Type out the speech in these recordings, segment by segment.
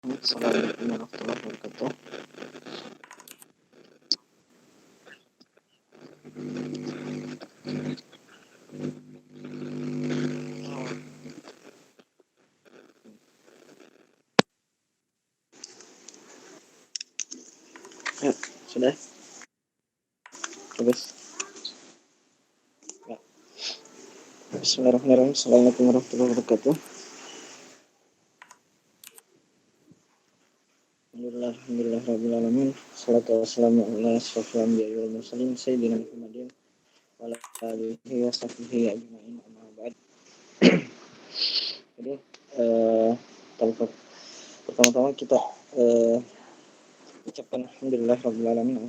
Assalamualaikum warahmatullahi wabarakatuh. Ya, sudah. Bagus. Ya. Bismillahirrahmanirrahim. Assalamualaikum warahmatullahi wabarakatuh. Alhamdulillah rabbil alamin. Salatu wassalamu ala asyrofil anbiya'i wal mursalin sayyidina Muhammadin wa ala alihi wa sahbihi ajma'in. Amma ba'd. Jadi tanpa pertama-tama kita ucapkan alhamdulillah rabbil alamin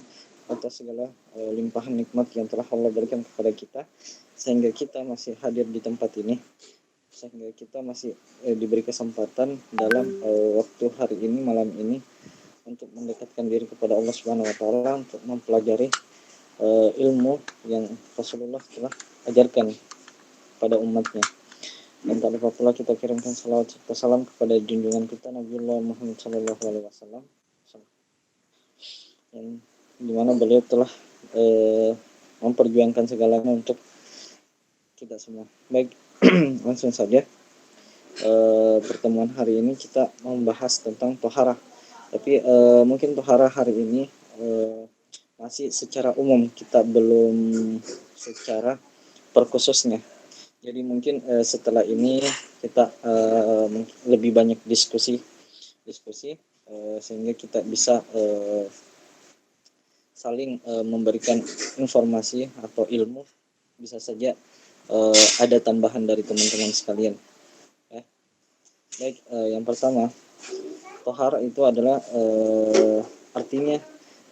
atas segala limpahan nikmat yang telah Allah berikan kepada kita sehingga kita masih hadir di tempat ini, sehingga kita masih diberi kesempatan dalam waktu hari ini, malam ini, untuk mendekatkan diri kepada Allah Subhanahu wa taala, untuk mempelajari ilmu yang Rasulullah telah ajarkan pada umatnya. Dan tak lupa pula kita kirimkan salawat serta salam kepada junjungan kita Nabiullah Muhammad sallallahu alaihi wasallam, yang dimana beliau telah memperjuangkan segalanya untuk kita semua. Baik, langsung saja. Pertemuan hari ini kita membahas tentang tohara, tapi mungkin tohara hari ini masih secara umum, kita belum secara perkhususnya. Jadi mungkin setelah ini kita lebih banyak diskusi sehingga kita bisa saling memberikan informasi atau ilmu, bisa saja ada tambahan dari teman-teman sekalian. Baik, yang pertama, tohara itu adalah artinya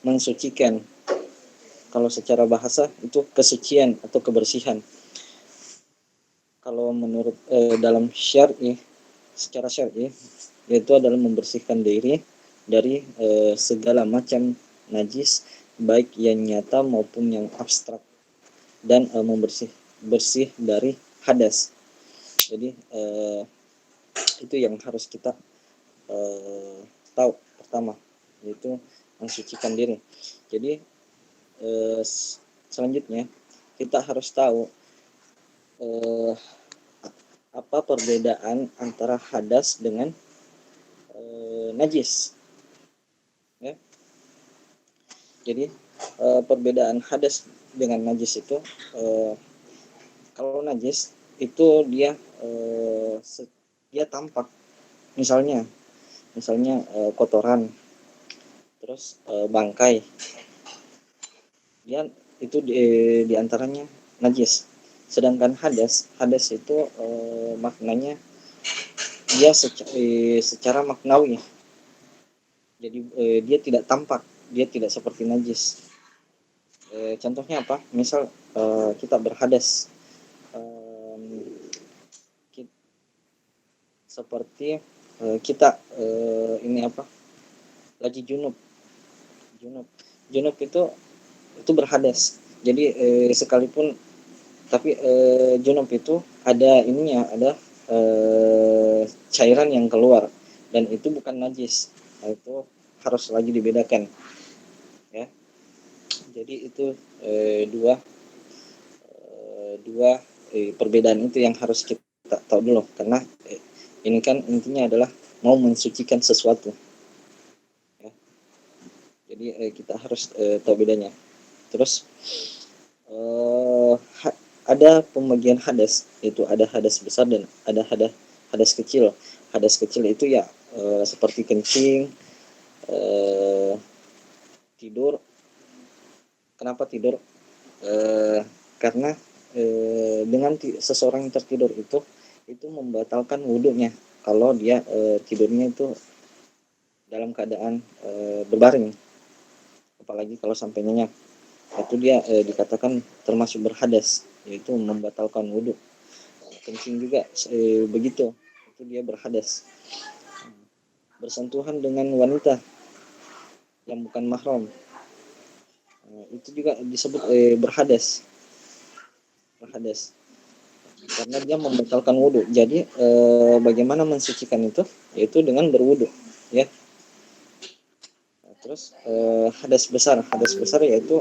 mensucikan. Kalau secara bahasa itu kesucian atau kebersihan. Kalau menurut dalam syar'i, secara syar'i, yaitu adalah membersihkan diri dari segala macam najis, baik yang nyata maupun yang abstrak, dan bersih dari hadas. Jadi itu yang harus kita tahu pertama, yaitu mensucikan diri. Jadi selanjutnya kita harus tahu apa perbedaan antara hadas dengan najis, ya. Jadi perbedaan hadas dengan najis itu, kalau najis itu dia dia tampak, misalnya kotoran, terus bangkai, dia itu diantaranya najis. Sedangkan hadas itu maknanya dia secara maknawi, jadi dia tidak tampak, dia tidak seperti najis. Contohnya apa? Misal kita berhadas, seperti kita ini apa, lagi junub itu berhadas. Jadi sekalipun, tapi junub itu ada ininya, ada cairan yang keluar, dan itu bukan najis. Nah, itu harus lagi dibedakan, ya. Jadi itu dua perbedaan itu yang harus kita tahu dulu, karena ini kan intinya adalah mau mensucikan sesuatu, ya. Jadi kita harus tahu bedanya. Terus ada pembagian hadas, itu ada hadas besar dan ada hadas kecil. Hadas kecil itu ya seperti kencing, tidur. Kenapa tidur? Karena dengan seseorang yang tertidur itu membatalkan wudhunya kalau dia tidurnya itu dalam keadaan berbaring, apalagi kalau sampai nyenyak, itu dia dikatakan termasuk berhadas, yaitu membatalkan wudhu. Kencing juga begitu, itu dia berhadas. Bersentuhan dengan wanita yang bukan mahram, itu juga disebut berhadas, karena dia membatalkan wudhu. Jadi bagaimana mensucikan itu? Yaitu dengan berwudhu. ya. Nah, terus hadas besar yaitu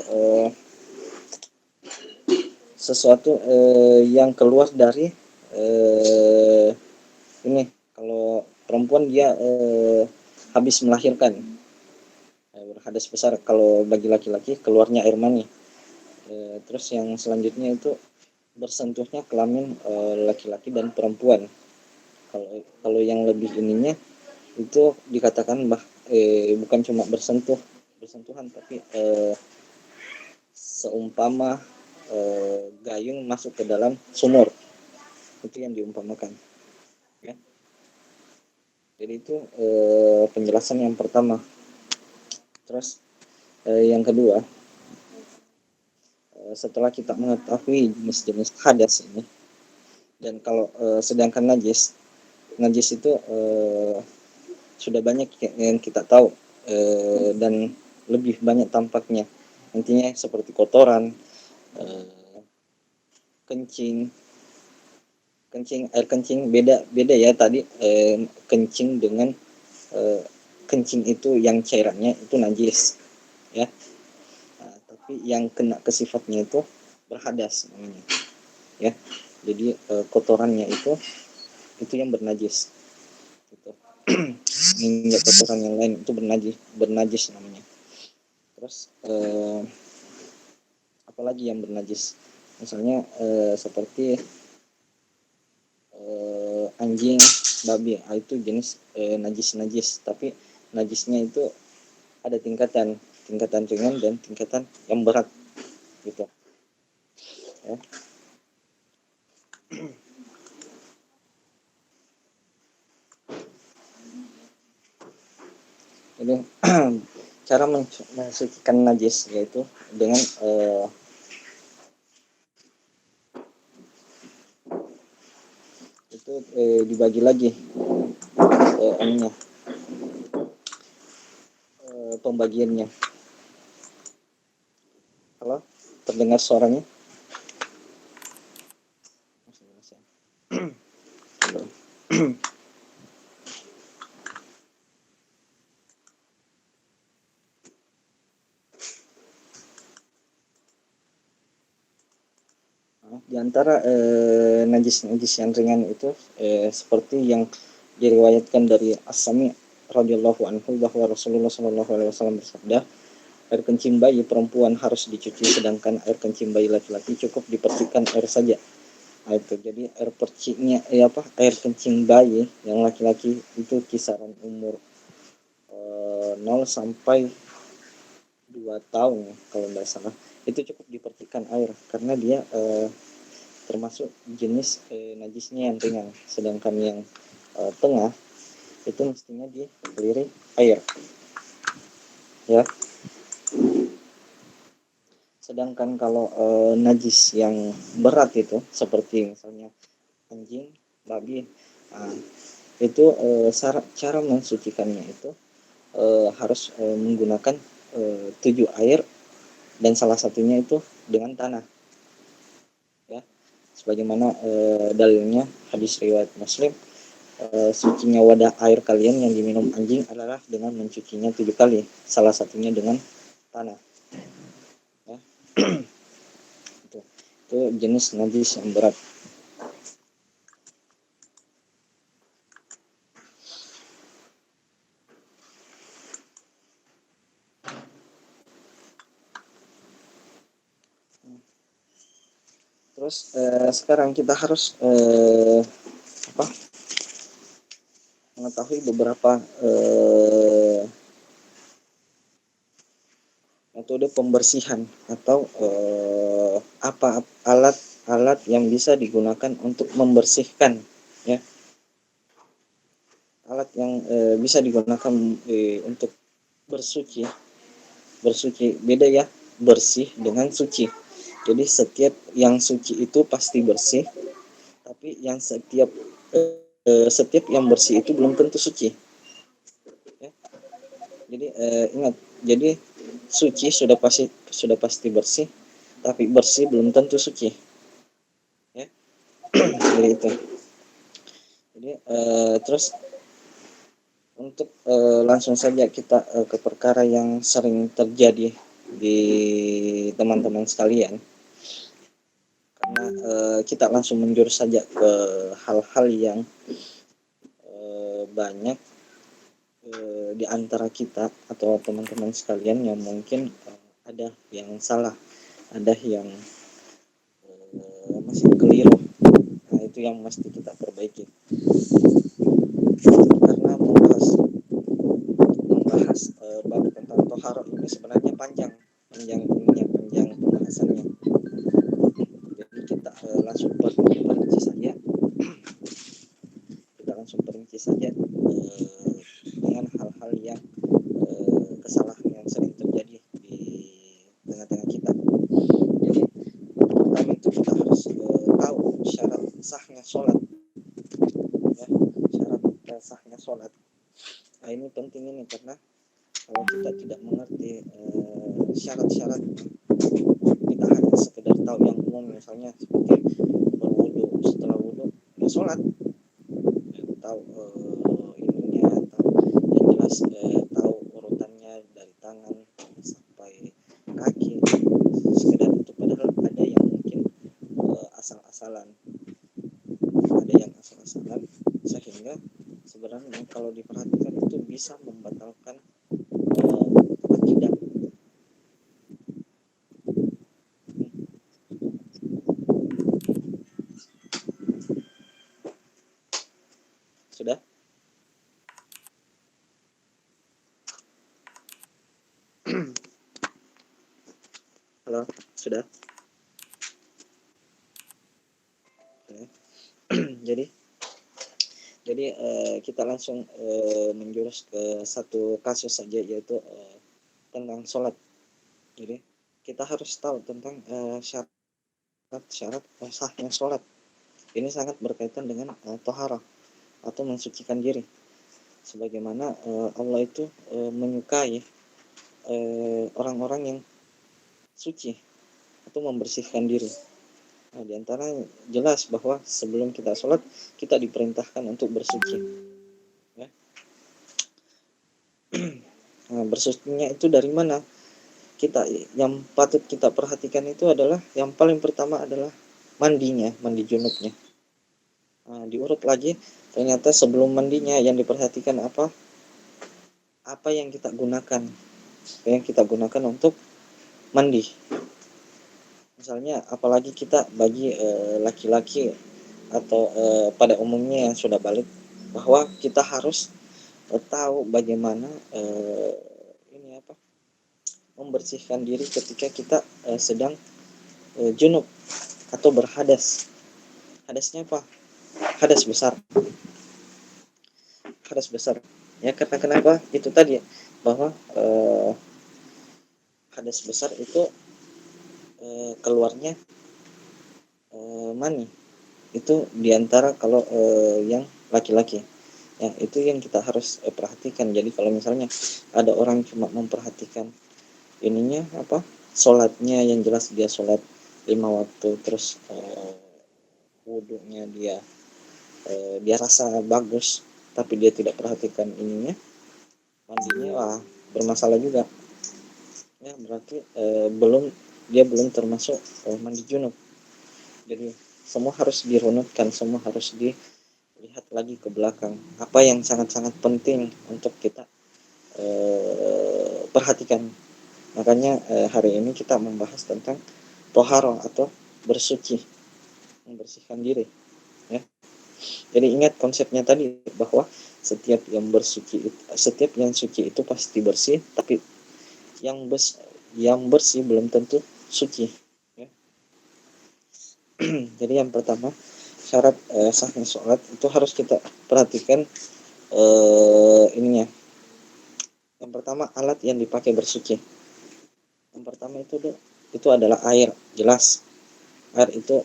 sesuatu yang keluar dari eh, ini, kalau perempuan dia habis melahirkan, berhadas besar. Kalau bagi laki-laki keluarnya air mani. Terus yang selanjutnya itu bersentuhnya kelamin laki-laki dan perempuan. Kalau yang lebih ininya itu dikatakan bukan cuma bersentuhan, tapi seumpama gayung masuk ke dalam sumur, itu yang diumpamakan, ya. Jadi itu penjelasan yang pertama. Terus yang kedua, setelah kita mengetahui jenis-jenis hadas ini, dan kalau sedangkan najis itu sudah banyak yang kita tahu, dan lebih banyak tampaknya. Intinya seperti kotoran, kencing, air kencing. Beda ya tadi, kencing dengan kencing itu yang cairannya itu najis, ya. Nah, tapi yang kena ke sifatnya itu berhadas namanya, ya. Jadi kotorannya itu yang bernajis gitu. Hingga kotoran yang lain itu bernajis namanya. Terus apalagi yang bernajis, misalnya seperti anjing, babi, itu jenis najis, tapi najisnya itu ada tingkatan ringan dan tingkatan yang berat gitu, ya. Jadi cara mensucikan najis yaitu dengan itu dibagi lagi pembagiannya. Halo, terdengar suaranya? Di antara najis yang ringan itu seperti yang diriwayatkan dari As-Sami radhiyallahu anhu bahwa Rasulullah Shallallahu alaihi wasallam bersabda, air kencing bayi perempuan harus dicuci, sedangkan air kencing bayi laki-laki cukup dipercikan air saja. Nah, itu jadi air perciknya air kencing bayi yang laki-laki itu kisaran umur 0 sampai 2 tahun kalau tidak salah, itu cukup dipercikan air karena dia termasuk jenis najisnya yang ringan. Sedangkan yang tengah itu mestinya diliri air, ya. Sedangkan kalau najis yang berat itu seperti misalnya anjing, babi, nah, itu cara mensucikannya itu harus menggunakan 7 air, dan salah satunya itu dengan tanah, ya. Sebagaimana dalilnya hadis riwayat Muslim, sucinya wadah air kalian yang diminum anjing adalah dengan mencucinya 7 kali, salah satunya dengan tanah, ya. itu jenis najis yang berat. Terus sekarang kita harus mengetahui beberapa metode pembersihan atau apa alat-alat yang bisa digunakan untuk membersihkan, ya. Alat yang bisa digunakan untuk bersuci beda ya, bersih dengan suci. Jadi setiap yang suci itu pasti bersih, tapi setiap yang bersih itu belum tentu suci, ya. Jadi ingat, jadi suci sudah pasti bersih, tapi bersih belum tentu suci, ya. Jadi itu. Jadi terus Untuk langsung saja kita ke perkara yang sering terjadi di teman-teman sekalian, karena kita langsung menjurus saja ke hal-hal yang banyak di antara kita atau teman-teman sekalian yang mungkin ada yang salah, ada yang masih keliru. Nah, itu yang mesti kita perbaiki, karena membahas bab tentang toharo ini sebenarnya panjang panjang ininya, panjang pembahasannya. Jadi kita langsung perinci saja, dengan hal-hal yang kesalahan yang sering terjadi di tengah-tengah kita. Jadi pertama itu kita harus tahu syarat sahnya sholat, ya, syarat sahnya sholat. Nah, ini penting ini, karena kalau kita tidak mengerti syarat-syarat, kita hanya sekedar tahu yang umum, misalnya seperti berwudu, setelah wudu ya sholat, tahu ininya, tahu yang jelas, tahu urutannya dari tangan sampai kaki, sekedar itu. Padahal ada yang mungkin asal-asalan, sehingga sebenarnya kalau diperhatikan itu bisa membatalkan akidah. Sudah? Halo, sudah? Oke. jadi kita langsung menjurus ke satu kasus saja, yaitu tentang sholat. Jadi kita harus tahu tentang syarat sahnya sholat. Ini sangat berkaitan dengan tohara atau mensucikan diri. Sebagaimana Allah itu menyukai orang-orang yang suci atau membersihkan diri. Nah, di antara jelas bahwa sebelum kita sholat, kita diperintahkan untuk bersuci. Ya. Nah, bersucinya itu dari mana? Yang patut kita perhatikan itu adalah, yang paling pertama adalah mandinya, mandi junubnya. Nah, diurut lagi, ternyata sebelum mandinya yang diperhatikan apa yang kita gunakan, untuk mandi. Misalnya, apalagi kita bagi laki-laki atau pada umumnya yang sudah balik, bahwa kita harus tahu bagaimana membersihkan diri ketika kita sedang junub atau berhadas. Hadasnya apa? Hadas besar. Ya, karena kenapa? Itu tadi, bahwa hadas besar itu keluarnya mani. Itu diantara kalau yang laki-laki. Ya, itu yang kita harus perhatikan. Jadi kalau misalnya ada orang cuma memperhatikan ininya sholatnya, yang jelas dia sholat 5 waktu, terus wudhunya dia rasa bagus, tapi dia tidak perhatikan ininya, mandinya, bermasalah juga. Ya, berarti belum termasuk mandi junub. Jadi semua harus dirunutkan, semua harus dilihat lagi ke belakang, apa yang sangat-sangat penting untuk kita perhatikan. Makanya hari ini kita membahas tentang toharo atau bersuci, membersihkan diri, ya. Jadi ingat konsepnya tadi, bahwa setiap yang suci itu pasti bersih, tapi yang bersih belum tentu suci, ya. Jadi yang pertama, syarat sahnya sholat itu harus kita perhatikan ininya. Yang pertama, alat yang dipakai bersuci. Yang pertama itu adalah air, jelas. Air itu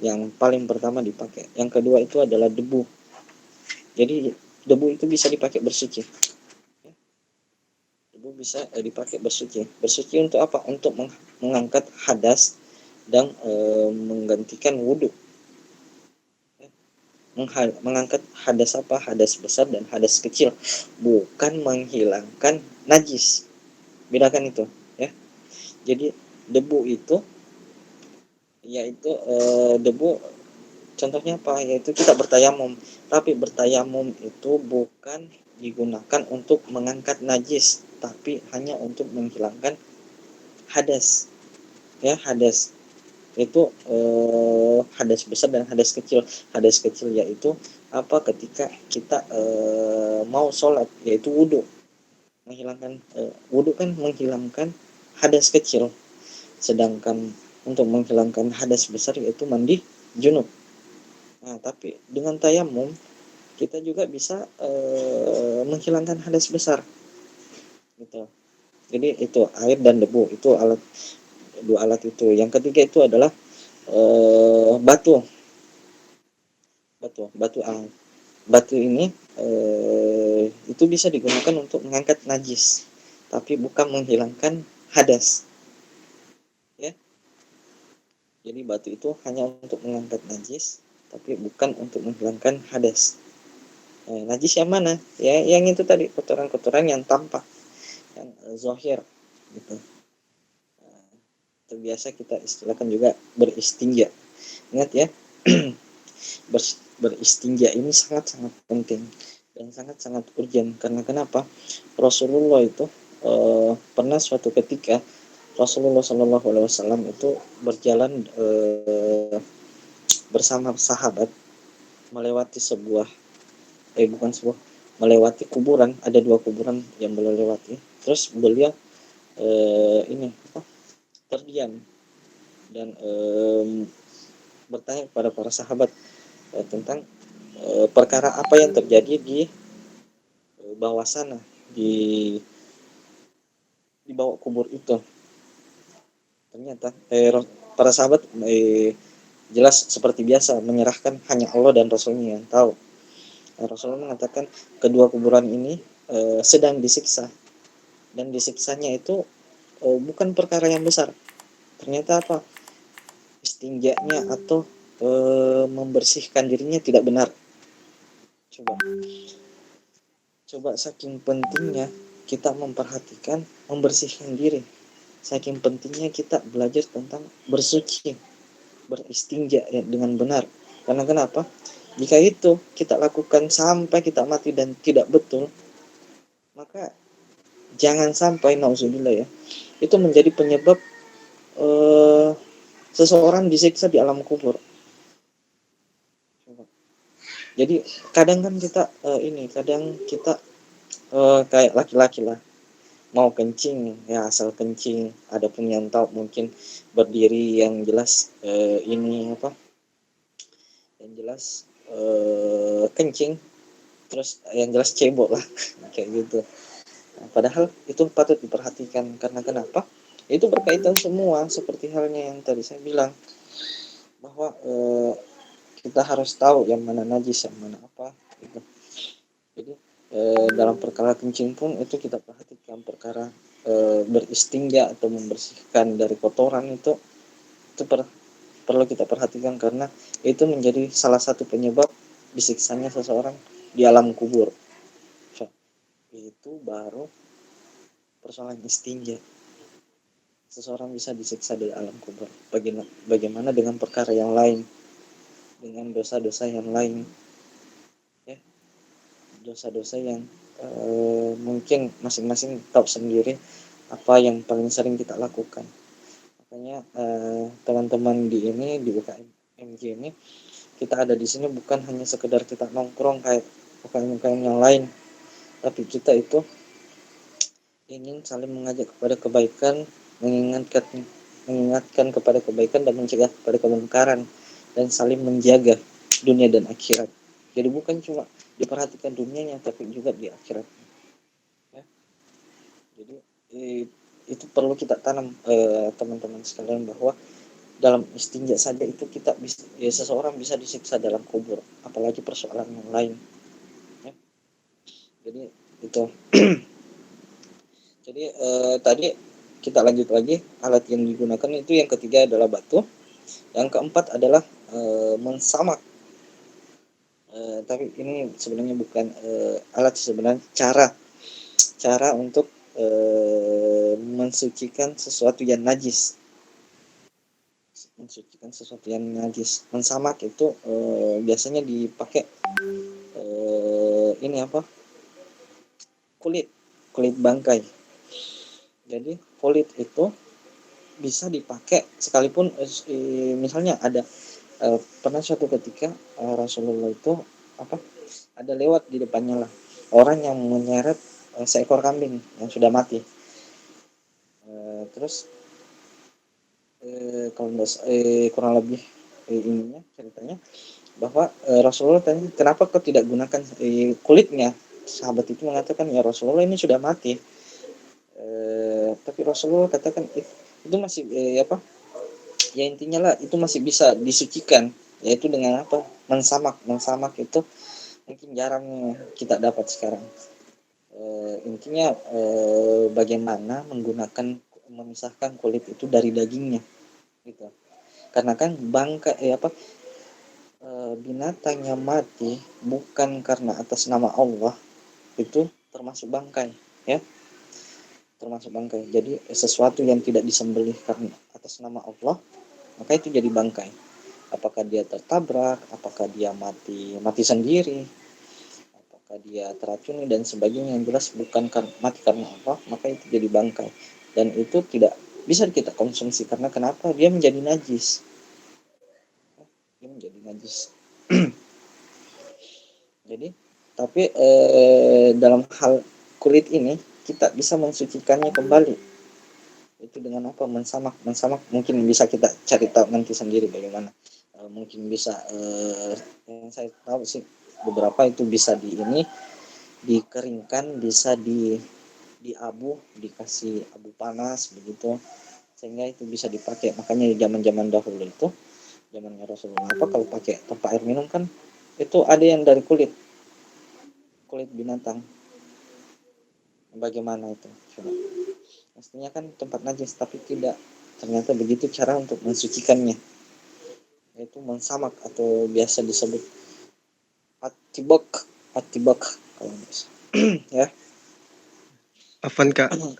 yang paling pertama dipakai. Yang kedua itu adalah debu. Jadi debu itu bisa dipakai bersuci. Debu bisa dipakai bersuci. Bersuci untuk apa? Untuk mengangkat hadas dan menggantikan wudhu. mengangkat hadas apa? Hadas besar dan hadas kecil, bukan menghilangkan najis. Bedakan itu, ya. Jadi debu itu yaitu debu, contohnya apa? Yaitu kita bertayamum, tapi bertayamum itu bukan digunakan untuk mengangkat najis, tapi hanya untuk menghilangkan hadas, ya. Hadas itu hadas besar dan hadas kecil. Hadas kecil yaitu apa? Ketika kita mau sholat, yaitu wudhu, menghilangkan wudhu kan menghilangkan hadas kecil, sedangkan untuk menghilangkan hadas besar yaitu mandi junub. Nah, tapi dengan tayamum kita juga bisa menghilangkan hadas besar, gitu. Jadi itu air dan debu, itu dua alat itu. Yang ketiga itu adalah batu. Batu ini itu bisa digunakan untuk mengangkat najis, tapi bukan menghilangkan hadas, ya. Jadi batu itu hanya untuk mengangkat najis, tapi bukan untuk menghilangkan hadas. Najis yang mana? Ya, yang itu tadi, kotoran-kotoran yang tampak, yang zahir, gitu. Terbiasa kita istilahkan juga beristinja. Ingat ya, beristinja ini sangat-sangat penting dan sangat-sangat urgent. Karena kenapa? Rasulullah itu pernah suatu ketika Rasulullah Shallallahu Alaihi Wasallam itu berjalan bersama sahabat melewati melewati kuburan. Ada dua kuburan yang beliau lewati. Terus beliau ini apa? Terdiam dan bertanya kepada para sahabat tentang perkara apa yang terjadi di bawah sana, di bawah kubur itu. Ternyata para sahabat jelas seperti biasa menyerahkan, hanya Allah dan Rasulnya yang tahu. Rasulullah mengatakan kedua kuburan ini sedang disiksa, dan disiksanya itu bukan perkara yang besar. Ternyata apa? Istinjanya atau membersihkan dirinya tidak benar. Coba saking pentingnya kita memperhatikan membersihkan diri, saking pentingnya kita belajar tentang bersuci, beristinja ya, dengan benar. Karena kenapa? Jika itu kita lakukan sampai kita mati dan tidak betul, maka jangan sampai, nauzubillah ya, itu menjadi penyebab seseorang disiksa di alam kubur. Jadi kadang kan kita kadang kita kayak laki-laki lah, mau kencing ya asal kencing, ada pun yang tahu mungkin berdiri, yang jelas yang jelas kencing, terus yang jelas cebok lah kayak gitu. Nah, padahal itu patut diperhatikan. Karena kenapa? Itu berkaitan semua, seperti halnya yang tadi saya bilang, bahwa kita harus tahu yang mana najis, yang mana apa gitu. Jadi dalam perkara kencing pun itu kita perhatikan, perkara beristinja atau membersihkan dari kotoran itu perlu kita perhatikan, karena itu menjadi salah satu penyebab disiksanya seseorang di alam kubur. So, itu baru persoalan istinja, seseorang bisa disiksa di alam kubur. Bagaimana dengan perkara yang lain, dengan dosa-dosa yang lain, ya, dosa-dosa yang mungkin masing-masing tahu sendiri apa yang paling sering kita lakukan. Makanya teman-teman di UKM MG ini, kita ada di sini bukan hanya sekedar kita nongkrong kayak UKM-UKM yang lain, tapi kita itu ingin saling mengajak kepada kebaikan, mengingatkan kepada kebaikan dan mencegah kepada kemungkaran, dan saling menjaga dunia dan akhirat. Jadi bukan cuma diperhatikan dunianya, tapi juga di akhirat. Ya. Jadi itu perlu kita tanam teman-teman sekalian, bahwa dalam istinja saja itu kita bisa, ya, seseorang bisa disiksa dalam kubur, apalagi persoalan yang lain. Ya. Jadi itu. Jadi tadi kita lanjut lagi, alat yang digunakan itu yang ketiga adalah batu, yang keempat adalah mensamak. Tapi ini sebenarnya bukan alat, sebenarnya cara untuk mensucikan sesuatu yang najis. Mensucikan sesuatu yang najis. Mensamak itu biasanya dipakai ini apa? Kulit, kulit bangkai. Jadi kulit itu bisa dipakai sekalipun misalnya ada pernah suatu ketika Rasulullah itu apa? Ada lewat di depannya lah orang yang menyeret seekor kambing yang sudah mati. Terus kalau kurang lebih ininya ceritanya bahwa Rasulullah tanya, kenapa kau tidak gunakan kulitnya? Sahabat itu mengatakan, ya Rasulullah ini sudah mati. Tapi Rasulullah katakan itu masih apa? Ya intinya lah itu masih bisa disucikan, yaitu dengan apa? Mensamak itu mungkin jarang kita dapat sekarang. Intinya bagaimana menggunakan memisahkan kulit itu dari dagingnya gitu. Karena kan binatang yang mati bukan karena atas nama Allah itu termasuk bangkai, ya, termasuk bangkai. Jadi sesuatu yang tidak disembelih karena atas nama Allah, maka itu jadi bangkai. Apakah dia tertabrak, apakah dia mati sendiri, apakah dia teracuni dan sebagainya, yang jelas bukan mati karena Allah, maka itu jadi bangkai. Dan itu tidak bisa kita konsumsi karena kenapa? Dia menjadi najis. Dia menjadi najis. Jadi, tapi dalam hal kulit ini kita bisa mensucikannya kembali. Itu dengan apa? Mensamak mungkin bisa kita cari tahu nanti sendiri bagaimana. Mungkin bisa yang saya tahu sih beberapa itu bisa dikeringkan, bisa diabu, dikasih abu panas begitu, sehingga itu bisa dipakai. Makanya di zaman-zaman dahulu itu, zamannya Rasulullah, apa kalau pakai tempat air minum kan itu ada yang dari kulit binatang. Bagaimana itu? Coba. Mestinya kan tempat najis, tapi tidak. Ternyata begitu cara untuk mensucikannya, yaitu mensamak atau biasa disebut atibok, atibok kalau bisa. Ya, Afan Kak, Afan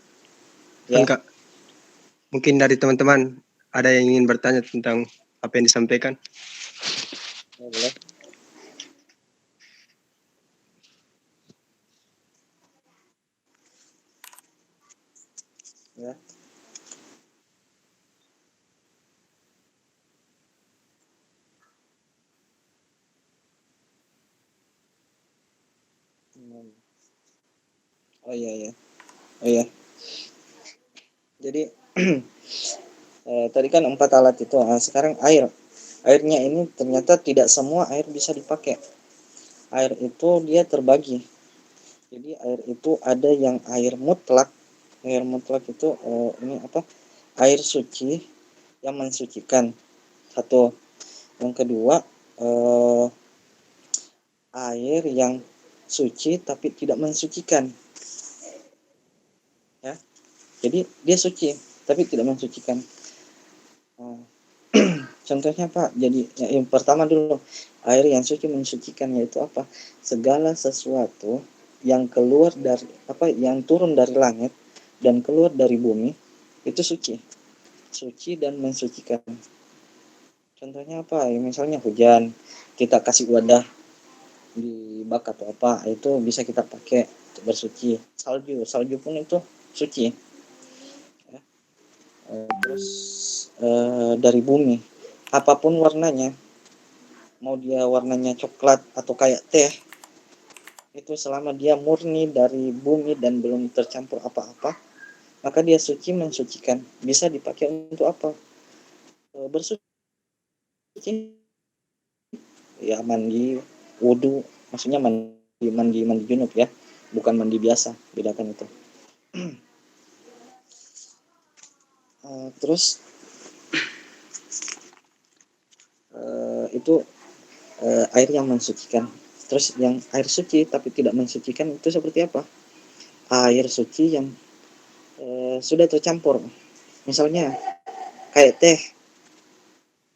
ya, Kak. Mungkin dari teman-teman ada yang ingin bertanya tentang apa yang disampaikan. ya boleh. Ya. Oh iya ya, oh iya. Jadi tadi kan 4 alat itu. Nah, sekarang airnya ini ternyata tidak semua air bisa dipakai. Air itu dia terbagi. Jadi air itu ada yang air mutlak. Air mutlak itu ini apa? Air suci yang mensucikan. Satu. Yang kedua, eh, air yang suci tapi tidak mensucikan. Ya. Jadi dia suci tapi tidak mensucikan. Nah, contohnya Pak, jadi yang pertama dulu, air yang suci mensucikan yaitu apa? Segala sesuatu yang keluar dari apa, yang turun dari langit dan keluar dari bumi itu suci, suci dan mensucikan. Contohnya apa? Ya, misalnya hujan, kita kasih wadah di bak atau apa, itu bisa kita pakai untuk bersuci. Salju, salju pun itu suci. Ya. Terus dari bumi, apapun warnanya, mau dia warnanya coklat atau kayak teh, itu selama dia murni dari bumi dan belum tercampur apa-apa, maka dia suci mensucikan. Bisa dipakai untuk apa? Bersuci, ya mandi, wudhu, maksudnya mandi junub ya, bukan mandi biasa, bedakan itu. Terus itu air yang mensucikan. Terus yang air suci tapi tidak mensucikan itu seperti apa? Air suci yang sudah tercampur. Misalnya kayak teh,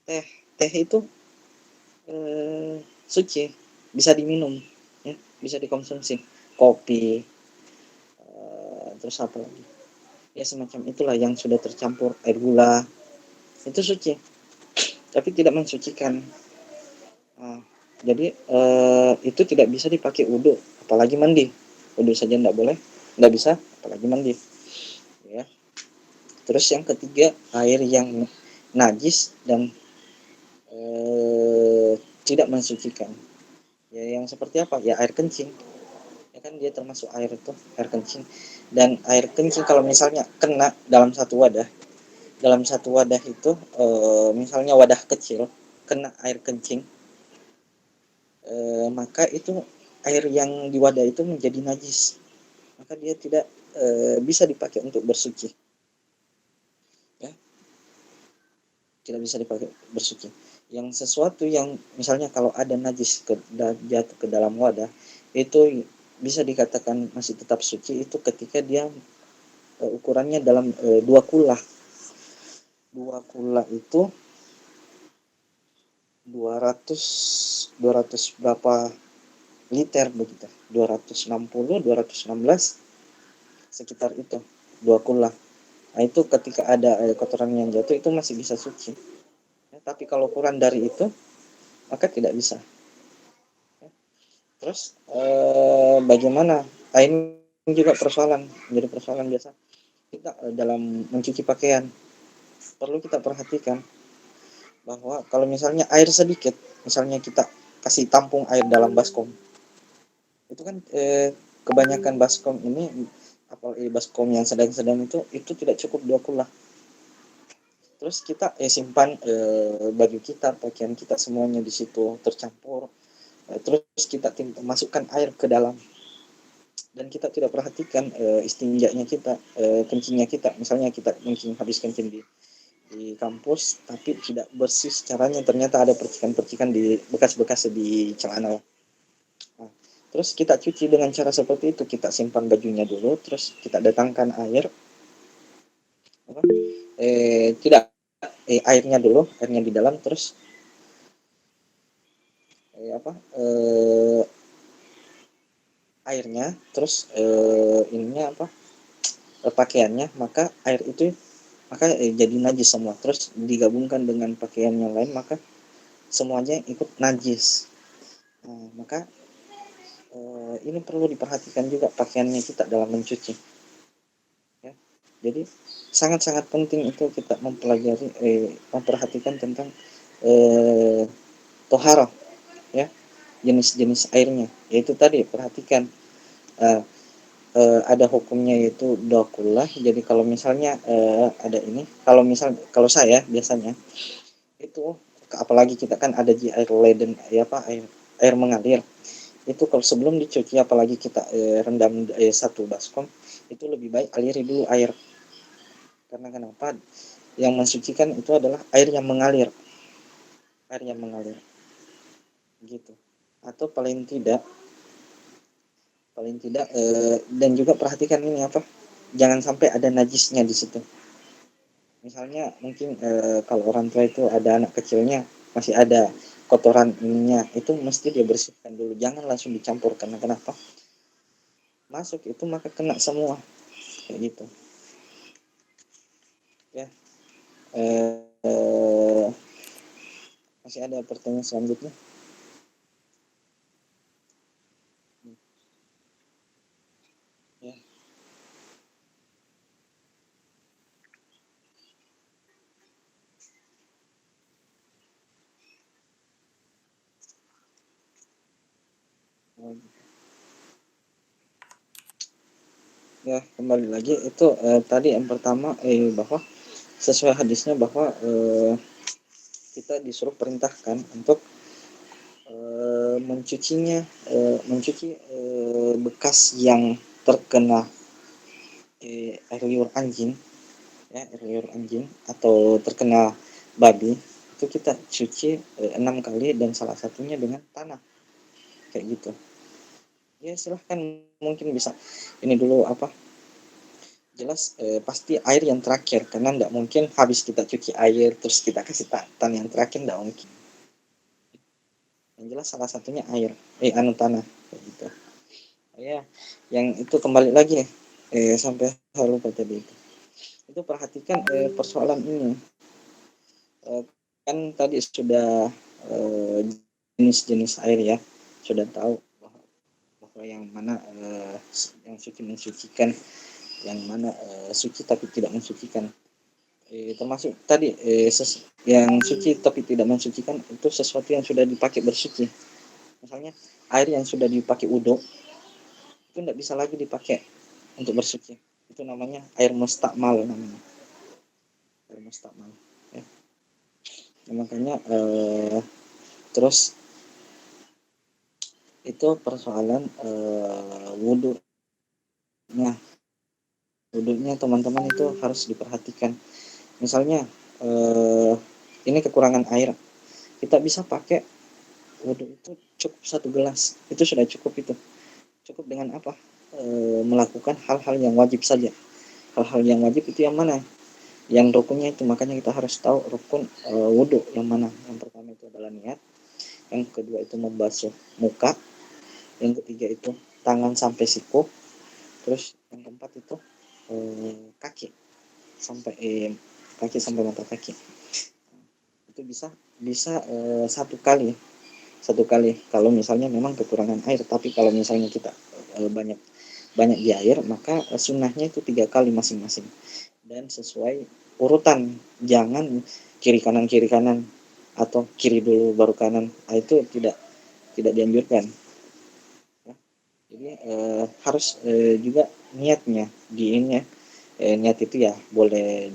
teh, teh itu suci. bisa diminum, ya, bisa dikonsumsi. Kopi, terus apa lagi? Ya semacam itulah yang sudah tercampur air gula, itu suci, tapi tidak mensucikan. Nah, jadi itu tidak bisa dipakai wudhu, apalagi mandi. Wudhu saja tidak boleh, tidak bisa, apalagi mandi. Ya. Terus yang ketiga, air yang najis dan tidak mensucikan. Ya, yang seperti apa? Ya air kencing. Ya kan dia termasuk air itu, air kencing. Dan air kencing kalau misalnya kena dalam satu wadah itu, misalnya wadah kecil, kena air kencing, maka itu air yang di wadah itu menjadi najis, maka dia tidak bisa dipakai untuk bersuci, ya, tidak bisa dipakai bersuci. Yang sesuatu yang misalnya kalau ada najis jatuh ke dalam wadah, itu bisa dikatakan masih tetap suci itu ketika dia ukurannya dalam 2 kula. 2 kula itu 200 berapa liter begitu, 260 216 sekitar itu, 2 kula. Nah itu ketika ada kotoran yang jatuh itu masih bisa suci, ya, tapi kalau kurang dari itu maka tidak bisa, ya. Terus bagaimana ini juga persoalan, menjadi persoalan biasa kita dalam mencuci pakaian. Perlu kita perhatikan bahwa kalau misalnya air sedikit, misalnya kita kasih tampung air dalam baskom, itu kan kebanyakan baskom ini, apalagi baskom yang sedang-sedang itu tidak cukup 2 kula. Terus kita simpan baju kita, pakaian kita semuanya di situ tercampur, terus kita masukkan air ke dalam, dan kita tidak perhatikan istinjanya kita, kencingnya kita, misalnya kita kencing, habis kencing di kampus tapi tidak bersih caranya, ternyata ada percikan-percikan di bekas-bekas di celana. Nah, terus kita cuci dengan cara seperti itu, kita simpan bajunya dulu, terus kita datangkan air, apa, tidak airnya dulu, airnya di dalam, terus apa, airnya, terus ininya apa, pakaiannya, maka air itu maka jadi najis semua, terus digabungkan dengan pakaian yang lain, maka semuanya ikut najis. Nah, maka ini perlu diperhatikan juga pakaiannya kita dalam mencuci, ya. Jadi sangat-sangat penting itu kita mempelajari, memperhatikan tentang toharoh, ya, jenis-jenis airnya, yaitu tadi perhatikan uh, ada hukumnya yaitu dokulah. Jadi kalau misalnya ada ini, kalau saya biasanya itu, apalagi kita kan ada di air leden, ya apa, air mengalir, itu kalau sebelum dicuci, apalagi kita rendam satu baskom, itu lebih baik aliri dulu air. Karena kenapa? Yang mensucikan itu adalah air yang mengalir gitu. Atau paling tidak dan juga perhatikan ini apa, jangan sampai ada najisnya di situ. Misalnya mungkin kalau orang tua itu ada anak kecilnya, masih ada kotoran ininya, itu mesti dia bersihkan dulu, jangan langsung dicampur. Karena kenapa? Masuk itu maka kena semua, kayak gitu, ya. eh, Masih ada pertanyaan selanjutnya? Ya, ya, kembali lagi itu tadi yang pertama, bahwa sesuai hadisnya bahwa kita disuruh perintahkan untuk mencuci bekas yang terkena air liur anjing, ya, air liur anjing atau terkena babi, itu kita cuci 6 kali, dan salah satunya dengan tanah, kayak gitu. Ya silahkan, mungkin bisa ini dulu apa, jelas pasti air yang terakhir, karena tidak mungkin habis kita cuci air terus kita kasih tanah yang terakhir, tidak mungkin, Yang jelas salah satunya air, tanah kayak gitu. Ya, yang itu kembali lagi sampai lupa tadi itu. Itu perhatikan persoalan ini. Kan tadi sudah jenis-jenis air ya, sudah tahu bahwa yang mana yang suci mensucikan, yang mana suci tapi tidak mensucikan. Termasuk tadi yang suci tapi tidak mensucikan itu sesuatu yang sudah dipakai bersuci. Misalnya air yang sudah dipakai wudhu itu tidak bisa lagi dipakai untuk bersuci. Itu namanya air mustakmal namanya. Air mustakmal. Ya. Makanya terus itu persoalan wudhu. Nah, wudhunya teman-teman itu harus diperhatikan. Misalnya ini kekurangan air, kita bisa pakai wudhu itu cukup 1 gelas, itu sudah cukup itu. Cukup dengan apa? Melakukan hal-hal yang wajib saja. Hal-hal yang wajib itu yang mana? Yang rukunnya itu, makanya kita harus tahu rukun wudhu yang mana. Yang pertama itu adalah niat, yang kedua itu membasuh muka, yang ketiga itu tangan sampai siku, terus yang keempat itu kaki sampai mata kaki. Itu bisa satu kali kalau misalnya memang kekurangan air. Tapi kalau misalnya kita banyak di air, maka sunnahnya itu 3 kali masing-masing, dan sesuai urutan, jangan kiri kanan atau kiri dulu baru kanan. Itu tidak dianjurkan ya. Jadi harus juga niatnya di ini ya. Niat itu ya boleh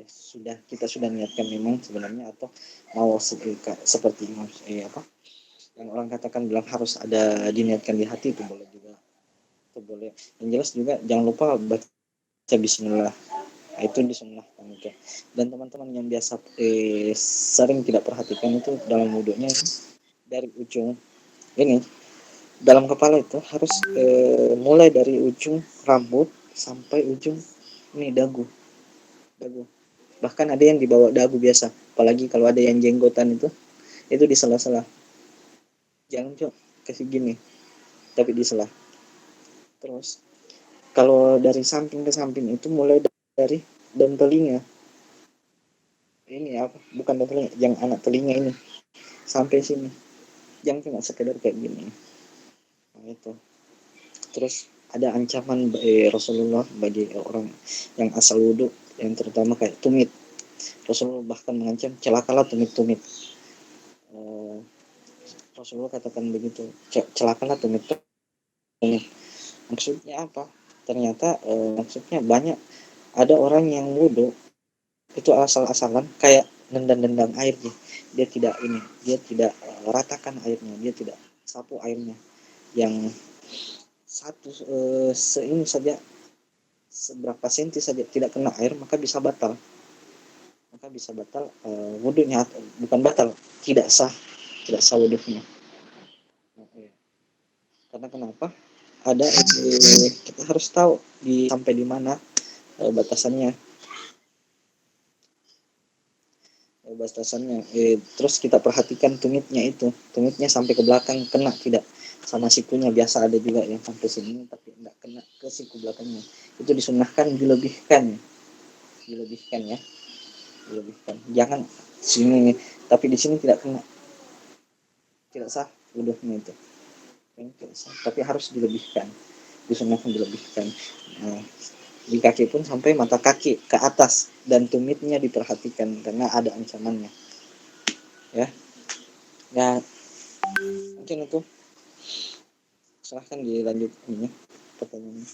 sudah niatkan memang sebenarnya, atau mau seperti apa yang orang katakan bilang harus ada diniatkan di hati, itu boleh juga, itu boleh. Yang jelas juga jangan lupa baca bismillah. Itu disunnahkan itu. Dan teman-teman yang biasa sering tidak perhatikan itu dalam wudhunya, dari ujung ini dalam kepala itu harus mulai dari ujung rambut sampai ujung ini dagu. Bahkan ada yang dibawa dagu biasa, apalagi kalau ada yang jenggotan itu di sela-sela. Jangan kasih gini, tapi di sela. Terus kalau dari samping ke samping itu mulai dari daun telinga ini apa, bukan daun telinga, yang anak telinga ini sampai sini, jangan cuma sekedar kayak gini. Nah, itu. Terus ada ancaman Rasulullah bagi orang yang asal wudhu, yang terutama kayak tumit. Rasulullah bahkan mengancam, celakalah tumit-tumit. Rasulullah katakan begitu, celakalah tumit-tumit. Maksudnya apa? Ternyata maksudnya banyak ada orang yang wudhu itu asal-asalan, kayak nendang-nendang air nih. Dia tidak ratakan airnya, dia tidak sapu airnya. Yang satu seini saja, seberapa senti saja tidak kena air, maka bisa batal. Wudhunya, bukan batal, tidak sah wudhunya. Karena kenapa? Ada kita harus tahu sampai di mana batasannya. Terus kita perhatikan tumitnya sampai ke belakang kena tidak, sama sikunya. Biasa ada juga yang sampai sini tapi tidak kena ke siku belakangnya. Itu disunnahkan dilebihkan ya, dilebihkan. Jangan sini tapi di sini tidak kena, tidak sah wudhunya itu. Tidak sah, tapi harus dilebihkan, disunnahkan dilebihkan. Nah, di kaki pun sampai mata kaki ke atas, dan tumitnya diperhatikan karena ada ancamannya ya. Ya, mungkin itu, silahkan dilanjut ini pertanyaannya.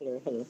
Halo, halo.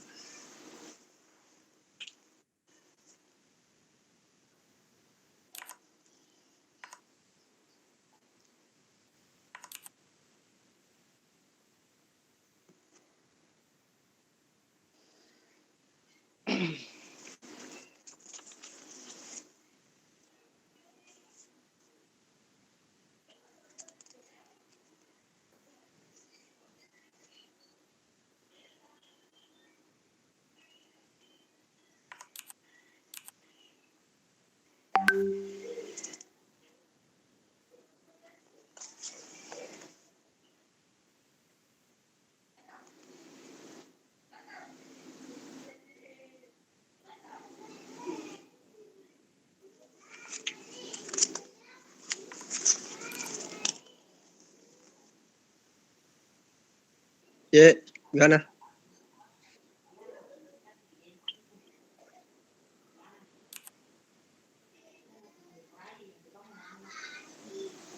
Ya, gimana?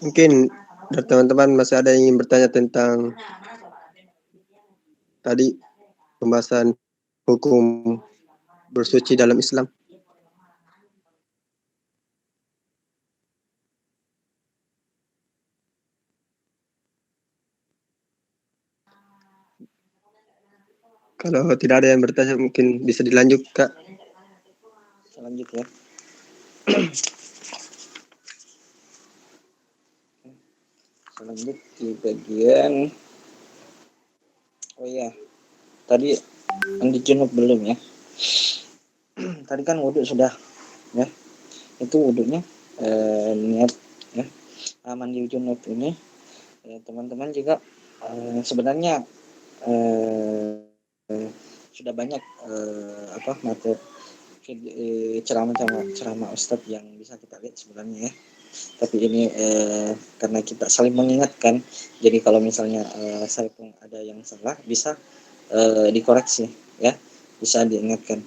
Mungkin dari teman-teman masih ada yang ingin bertanya tentang tadi pembahasan hukum bersuci dalam Islam. Kalau tidak ada yang bertanya mungkin bisa dilanjut, Kak. Selanjutnya selanjut di bagian tadi mandi junub belum ya. Tadi kan wudhu sudah ya, itu wudhunya niat ya. Mandi junub ini teman-teman juga sebenarnya sudah banyak materi ceramah Ustadz yang bisa kita lihat sebenarnya ya. Tapi ini karena kita saling mengingatkan, jadi kalau misalnya saya pun ada yang salah bisa dikoreksi ya, bisa diingatkan.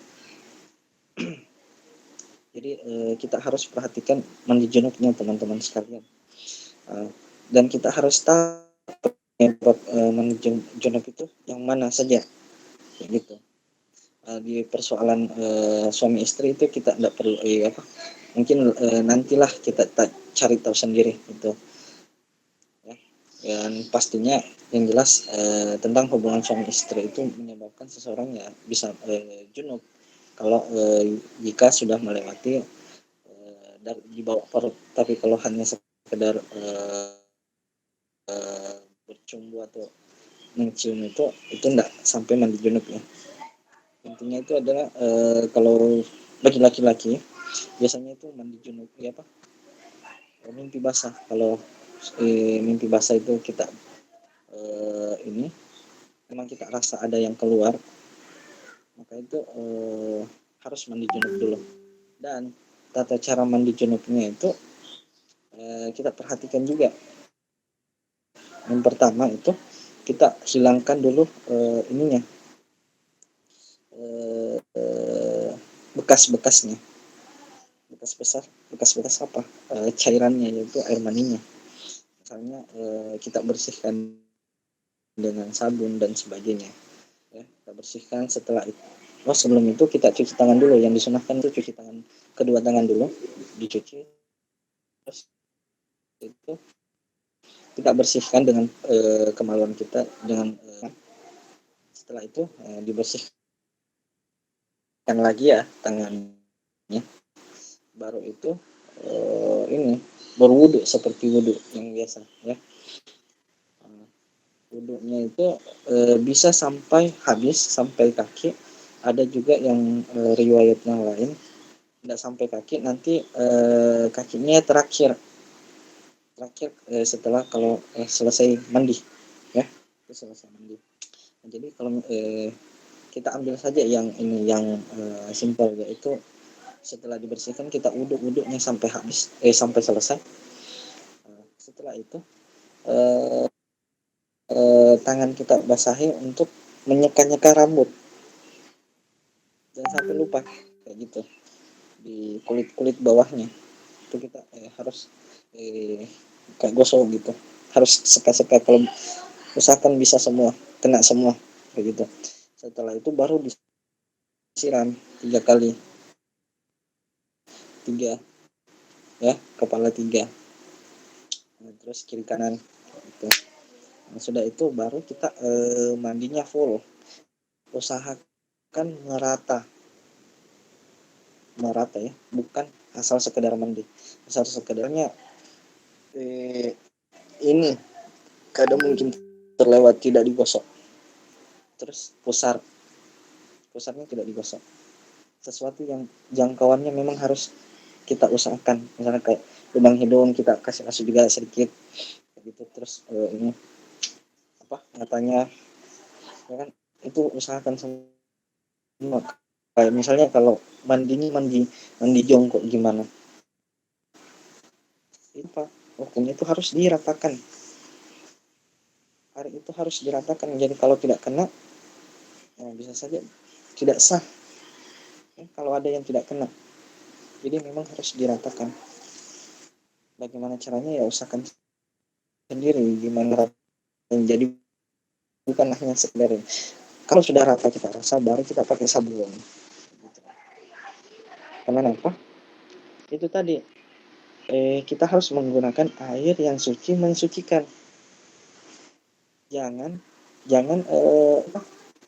Jadi kita harus perhatikan mandi junubnya teman-teman sekalian, dan kita harus tahu mandi junub itu yang mana saja gitu. Di persoalan suami istri itu kita tidak perlu mungkin nantilah kita cari tahu sendiri gitu ya. Dan pastinya yang jelas tentang hubungan suami istri itu menyebabkan seseorang ya bisa junub kalau jika sudah melewati dari di bawah perut. Tapi kalau hanya sekedar bercumbu atau mencium itu tidak sampai mandi junub ya. Intinya itu adalah kalau bagi laki-laki biasanya itu mandi junub ya mimpi basah. Kalau mimpi basah itu kita ini memang kita rasa ada yang keluar, maka itu harus mandi junub dulu. Dan tata cara mandi junubnya itu kita perhatikan juga. Yang pertama itu kita hilangkan dulu ininya bekas-bekasnya, bekas apa cairannya, yaitu air maninya. Misalnya kita bersihkan dengan sabun dan sebagainya ya, kita bersihkan. Setelah itu sebelum itu kita cuci tangan dulu. Yang disunahkan itu cuci tangan, kedua tangan dulu dicuci, terus itu kita bersihkan dengan kemaluan kita dengan setelah itu dibersihkan lagi ya tangannya, baru itu ini berwudu seperti wudu yang biasa ya. Wudhunya itu bisa sampai habis, sampai kaki. Ada juga yang riwayatnya lain tidak sampai kaki, nanti kakinya terakhir setelah kalau selesai mandi ya, itu selesai mandi. Nah, jadi kalau kita ambil saja yang ini yang simpel, yaitu setelah dibersihkan kita wudhunya sampai habis sampai selesai. Setelah itu tangan kita basahi untuk menyeka-nyeka rambut, jangan sampai lupa kayak gitu. Di kulit bawahnya itu kita harus kayak gosok gitu, harus seka-seka. Kalau usahakan bisa semua, kena semua kayak gitu. Setelah itu baru disiram 3 kali, 3 ya, kepala 3. Nah, terus kiri kanan gitu. Nah, sudah itu baru kita mandinya full. Usahakan merata ya, bukan asal sekedar mandi. Asal sekedarnya ini kadang mungkin terlewat, tidak digosok. Terus pusarnya tidak digosok. Sesuatu yang jangkauannya memang harus kita usahakan. Misalnya kayak lubang hidung kita kasih juga sedikit gitu. Terus ini matanya ya kan, itu usahakan semua. Kayak misalnya kalau mandi jongkok gimana itu hukumnya itu harus diratakan air itu harus diratakan. Jadi kalau tidak kena, bisa saja tidak sah. Kalau ada yang tidak kena, jadi memang harus diratakan. Bagaimana caranya, ya usahakan sendiri gimana ratanya. Jadi bukan hanya sekedar kalau sudah rata kita rasa, baru kita pakai sabun. Karena apa? Itu tadi, kita harus menggunakan air yang suci mensucikan. Jangan jangan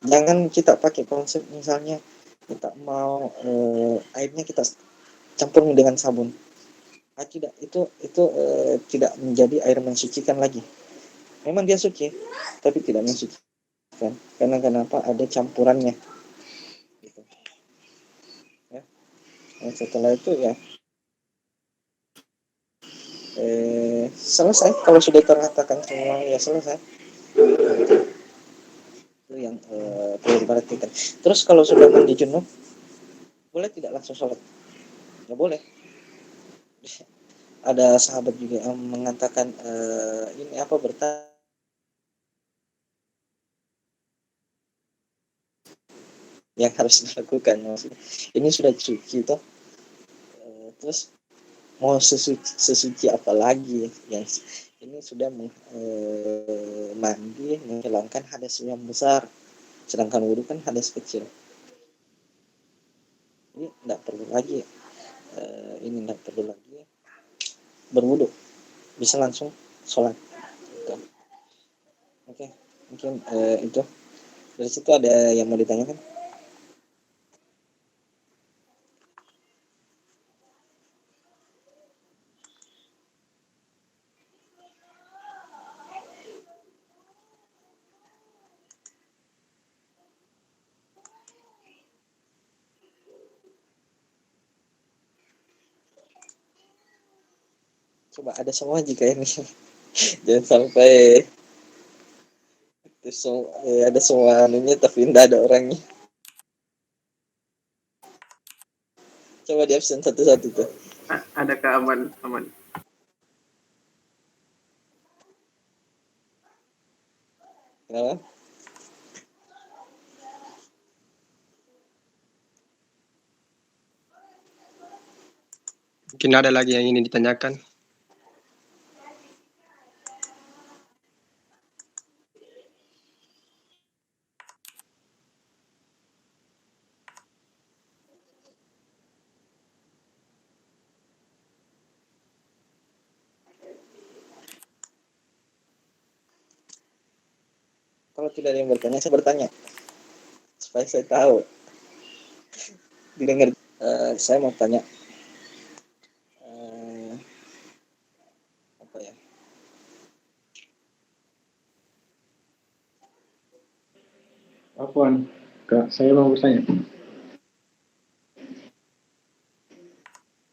jangan kita pakai konsep misalnya kita mau airnya kita campur dengan sabun. Tidak, itu tidak menjadi air mensucikan lagi. Memang dia suci, tapi tidak mensucikan. Karena kenapa? Ada campurannya. Gitu. Ya. Nah, setelah itu ya selesai. Kalau sudah terkatakan semua, ya selesai. Itu yang perlu diperhatikan. Terus kalau sudah mandi junub, boleh tidak langsung sholat? Ya boleh. Ada sahabat juga yang mengatakan ini apa, bertanya yang harus dilakukan. Maksudnya ini sudah suci toh, terus mau sesuci apa lagi, yang ini sudah mandi menghilangkan hadas yang besar, sedangkan wudhu kan hadas kecil. Ini tidak perlu lagi berwudhu, bisa langsung sholat. Oke, mungkin itu dari situ. Ada yang mau ditanyakan? Coba ada semua jika ini jangan sampai ada semua anunya tapi tidak ada orangnya. Coba di absen satu-satu tuh. Adakah aman? Kenapa? Mungkin ada lagi yang ingin ditanyakan. Kalau tidak ada yang bertanya, saya bertanya supaya saya tahu. Didengar. Saya mau tanya apa ya? Afwan, Kak, saya mau bertanya.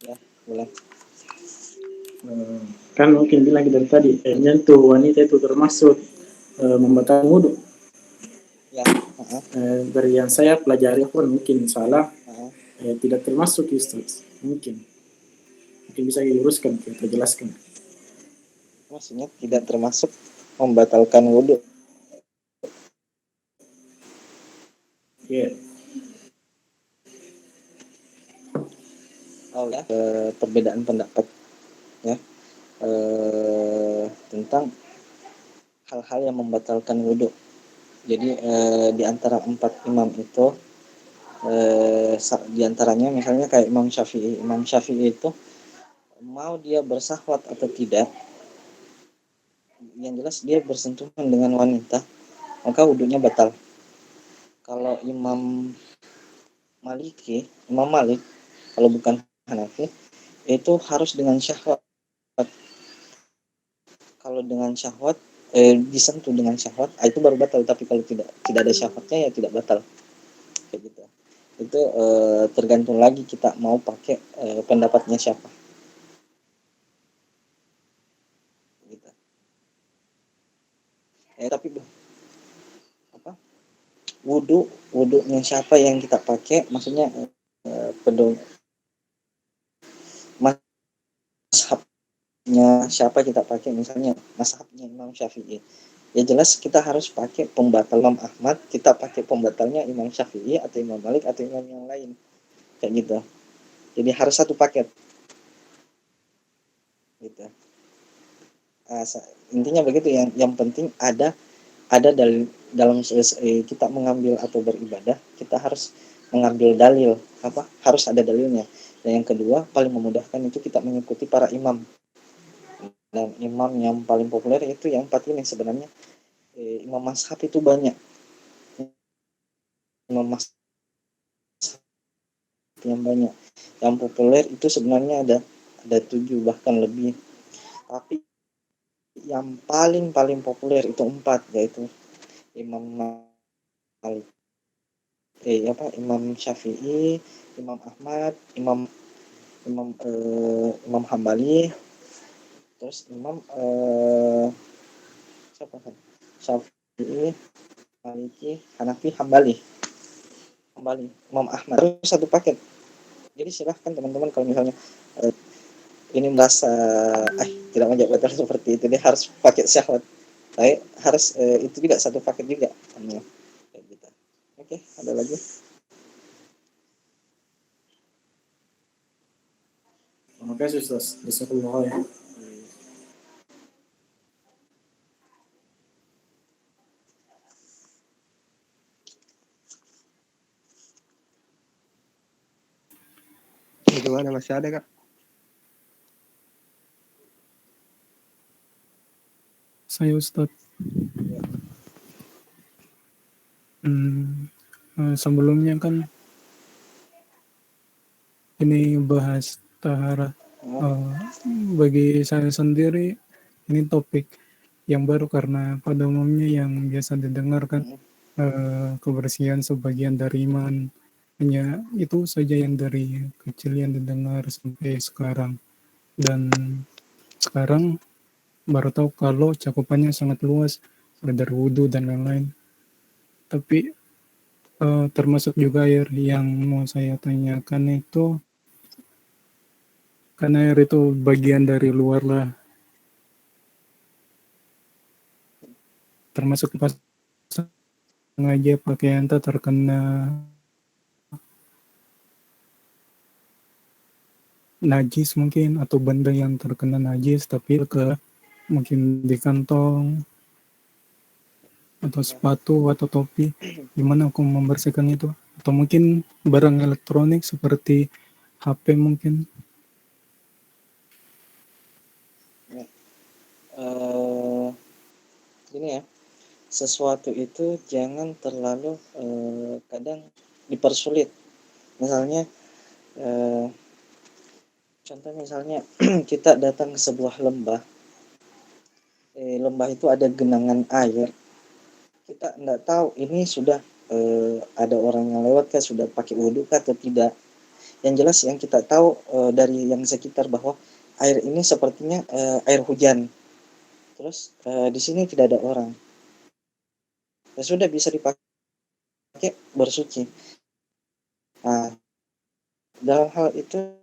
Ya, boleh. Kan mungkin bilang dari tadi, menyentuh wanita itu termasuk membatalkan wudhu. Ya. Dari yang saya pelajari pun mungkin salah, tidak termasuk Ustaz. Mungkin bisa diluruskan, kita jelaskan. Maksudnya tidak termasuk membatalkan wudhu. Ya. Oh ya, perbedaan pendapat ya tentang hal-hal yang membatalkan wudhu. Jadi di antara 4 imam itu, di antaranya misalnya kayak Imam Syafi'i itu mau dia bersahwat atau tidak, yang jelas dia bersentuhan dengan wanita, maka wudhunya batal. Kalau Imam Malik, kalau bukan Hanafi, itu harus dengan syahwat. Kalau dengan syahwat, disentuh dengan syahwat, itu baru batal. Tapi kalau tidak ada syahwatnya, ya tidak batal. Kayak gitu. Itu tergantung lagi kita mau pakai pendapatnya siapa. Gitu. Tapi apa? Wudhunya siapa yang kita pakai? Maksudnya mazhabnya siapa kita pakai? Misalnya mazhabnya Imam Syafi'i. ya jelas kita harus pakai pembatal Imam Ahmad, kita pakai pembatalnya Imam Syafi'i atau Imam Malik atau imam yang lain, kayak gitu. Jadi harus satu paket gitu. Intinya begitu. Yang penting ada dalam kita mengambil atau beribadah, kita harus mengambil dalil, harus ada dalilnya. Dan yang kedua paling memudahkan itu kita mengikuti para imam, dan imam yang paling populer itu yang 4 ini sebenarnya. Imam mazhab itu banyak, imam mazhab yang banyak, yang populer itu sebenarnya ada 7 bahkan lebih, tapi yang paling populer itu 4, yaitu Imam Malik, Imam Syafi'i, Imam Ahmad, Imam Hambali, terus Imam siapa kan? Syafi'i, Maliki, Hanafi, Hambali, Imam Ahmad, terus satu paket. Jadi silahkan teman-teman kalau misalnya ini merasa tidak menjawab seperti itu, dia harus pakai syahwat. Harus itu juga satu paket juga. Kayak gitu. Oke, ada lagi? Terima kasih Ustaz. Jazakallahu ya. Bagaimana, masih ada Kak? Saya Ustaz. Sebelumnya kan ini bahas tahara. Bagi saya sendiri ini topik yang baru karena pada umumnya yang biasa didengarkan kebersihan sebagian dari iman, hanya itu saja yang dari kecil yang didengar sampai sekarang. Dan sekarang baru tahu kalau cakupannya sangat luas, dari wudhu dan lain-lain. Tapi termasuk juga air yang mau saya tanyakan itu, karena air itu bagian dari luar lah, termasuk pas sengaja pakaian terkena najis mungkin, atau benda yang terkena najis tapi ke mungkin di kantong atau sepatu atau topi, gimana aku membersihkan itu? Atau mungkin barang elektronik seperti HP mungkin. Gini ya, sesuatu itu jangan terlalu kadang dipersulit. Misalnya contoh misalnya kita datang ke sebuah lembah, lembah itu ada genangan air, kita nggak tahu ini sudah ada orang yang lewat kah, sudah pakai wudhu kah atau tidak. Yang jelas yang kita tahu dari yang sekitar bahwa air ini sepertinya air hujan, terus di sini tidak ada orang, ya sudah bisa dipakai bersuci. Nah, dalam hal itu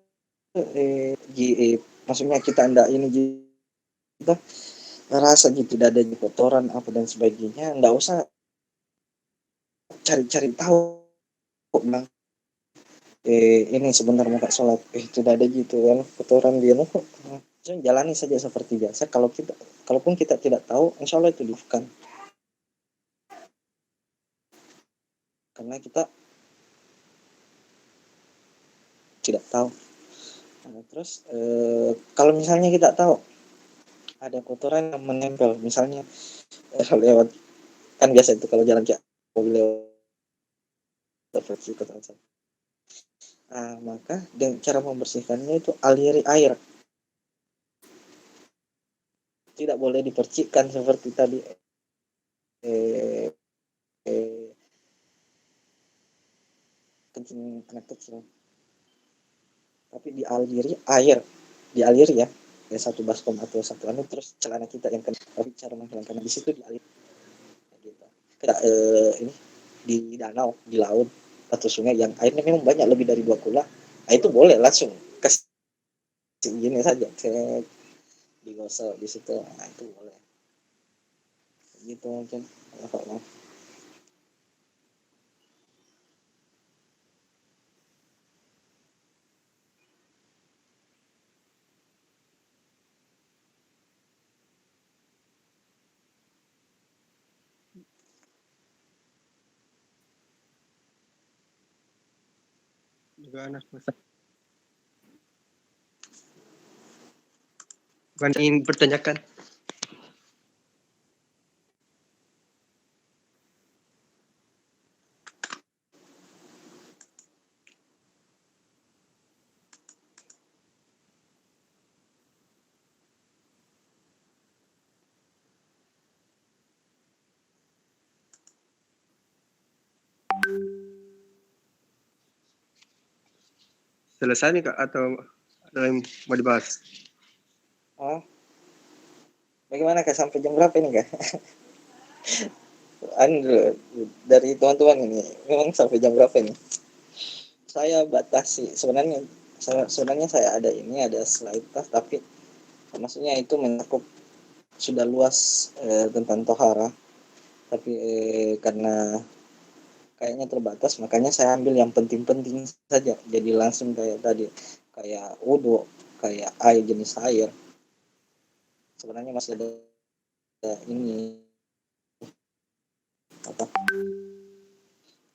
maksudnya kita enggak ini kita ngerasa gitu tidak ada kotoran apa dan sebagainya, enggak usah cari-cari tahu bang, ini sebentar mau sholat tidak ada gitu kan kotoran dia, jalani saja seperti biasa. Kalaupun kita tidak tahu, insya Allah itu bukan, karena kita tidak tahu. Nah, terus kalau misalnya kita tahu ada kotoran yang menempel, misalnya lewat, kan biasa itu kalau jalan kayak mobil lewat kotoran. Nah, maka dengan cara membersihkannya itu aliri air, tidak boleh dipercikkan seperti tadi kencing anak kecil, tapi dialiri ya, satu baskom atau satu terus celana kita yang kena, tapi cara menghilangkan di situ dialiri gitu. Kita ini di danau, di laut atau sungai yang airnya memang banyak lebih dari 2 kula, nah itu boleh langsung kasih gini saja, digosok di situ, nah itu boleh gitu mungkin. Allahu a'lam. Juga anak masa. Bukan ingin bertanyakan. Selesai nih Kak atau ada yang mau dibahas? Ah, bagaimana Kak, sampai jam berapa ini Kak? Anu, dari teman-teman ini memang sampai jam berapa ini? Saya batasi sebenarnya. Sebenarnya saya ada slide tapi maksudnya itu mencakup sudah luas tentang tohara, tapi karena kayaknya terbatas, makanya saya ambil yang penting-penting saja. Jadi langsung kayak tadi, kayak wudhu, kayak air, jenis air. Sebenarnya masih ada ini apa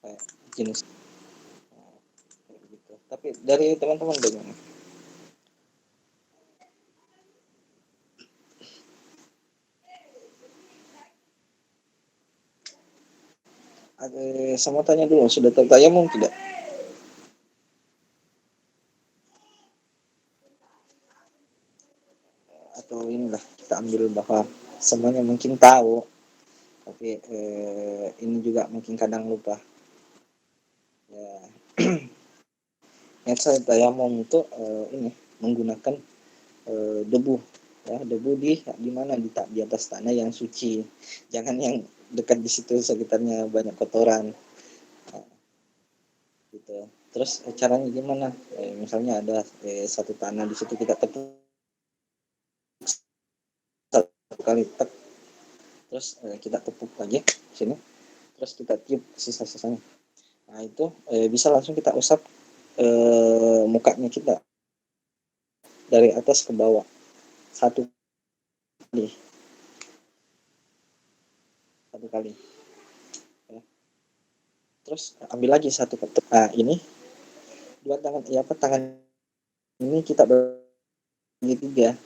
kayak jenis gitu. Tapi dari teman-teman bagaimana? Saya mau tanya dulu, sudah tertayamum tidak? Atau inilah kita ambil bahwa semuanya mungkin tahu, tapi ini juga mungkin kadang lupa. Ya, yang saya tayamum itu ini menggunakan debu, ya, debu di mana di atas tanah yang suci, jangan yang dekat di situ sekitarnya banyak kotoran. Nah, gitu. Terus caranya gimana? Misalnya ada satu tanah di situ, kita tepuk satu kali tek, terus kita tepuk lagi sini, terus kita tiup sisa-sisanya. Nah itu bisa langsung kita usap mukanya kita dari atas ke bawah satu kali, ya. Terus ambil lagi satu ketuk. Nah ini dua tangan, ya apa, tangan ini kita bagi tiga.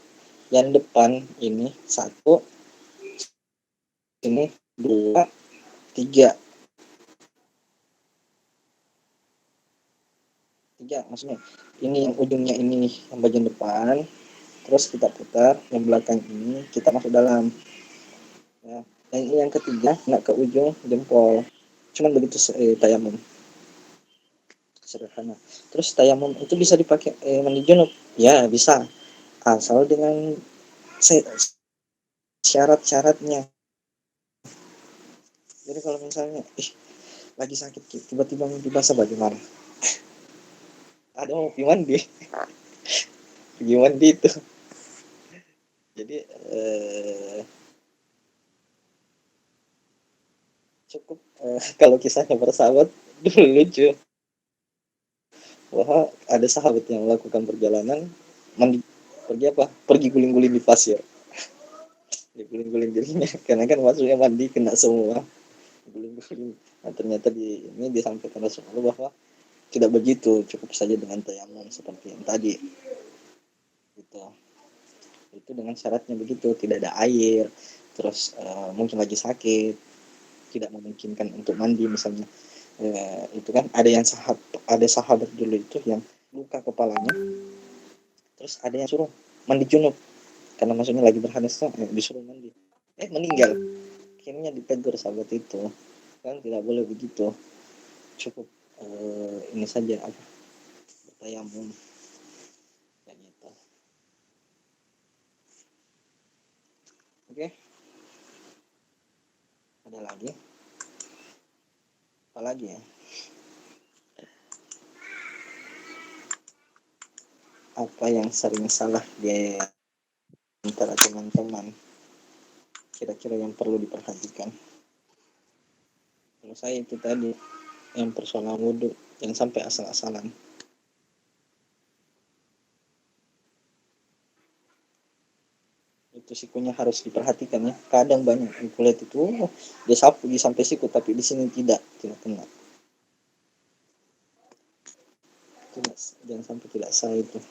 Yang depan ini satu, ini dua, tiga maksudnya. Ini yang ujungnya ini yang bagian depan, terus kita putar, yang belakang ini kita masuk dalam, ya. Dan ini yang ketiga nak ke ujung jempol. Cuman begitu tayamum sederhana. Terus tayamum itu bisa dipakai mandi junub, ya bisa, asal dengan syarat-syaratnya. Jadi kalau misalnya lagi sakit tiba-tiba mimpi basah, bagaimana? Ada mau pergi mandi, pergi mandi itu. Jadi cukup kalau kisahnya bersahabat dulu lucu, bahwa ada sahabat yang melakukan perjalanan mandi, pergi guling-guling di pasir, diguling-guling dirinya karena kan maksudnya mandi kena semua, guling-guling. Nah, ternyata ini disampaikan Rasulullah bahwa tidak begitu, cukup saja dengan tayamum seperti yang tadi gitu. Itu dengan syaratnya begitu, tidak ada air, terus mungkin lagi sakit, tidak memungkinkan untuk mandi misalnya. Itu kan ada sahabat dulu itu yang luka kepalanya, terus ada yang suruh mandi junub karena maksudnya lagi berhadas, disuruh mandi, meninggal. Akhirnya ditegur sahabat itu, kan tidak boleh begitu, cukup ini saja apa, bertayamum kayak gitu. Oke, ada lagi apa lagi ya, apa yang sering salah di antara teman-teman? kira-kira yang perlu diperhatikan? Kalau saya itu tadi yang persoalan wudhu, yang sampai asal-asalan. Itu sikunya harus diperhatikan ya. Kadang banyak yang kulihat itu dia sapu di sampai siku, tapi di sini tidak kena. Tidak, jangan sampai tidak sah itu.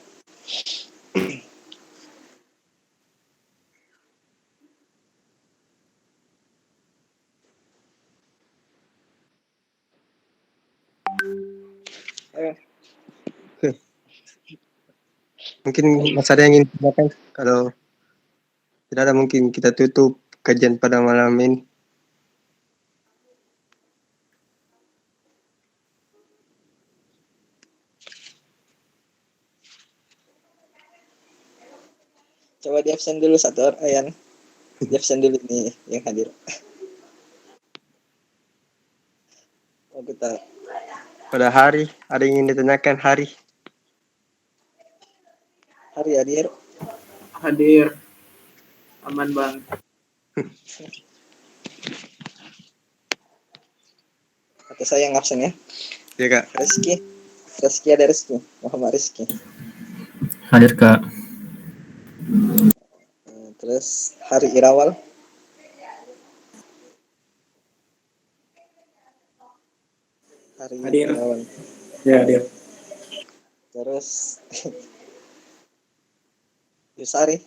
Mungkin masih ada yang ingin ditanyakan? Kalau tidak ada, mungkin kita tutup kajian pada malam ini. Coba di absen dulu satu orang yang di absen dulu nih yang hadir. Oh kita Pada Hari, ada yang ingin ditanyakan Hari? Hari hadir. Hadir. Aman bang. Kata saya yang absen ya. Ya kak. Rizky ada Rizky. Muhammad Rizky. Hadir kak. Terus Hari Irawal. Hari Hadir. Irawal. Ya hadir. Terus Yusari.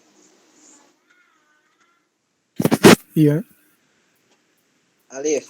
Iya. Alif.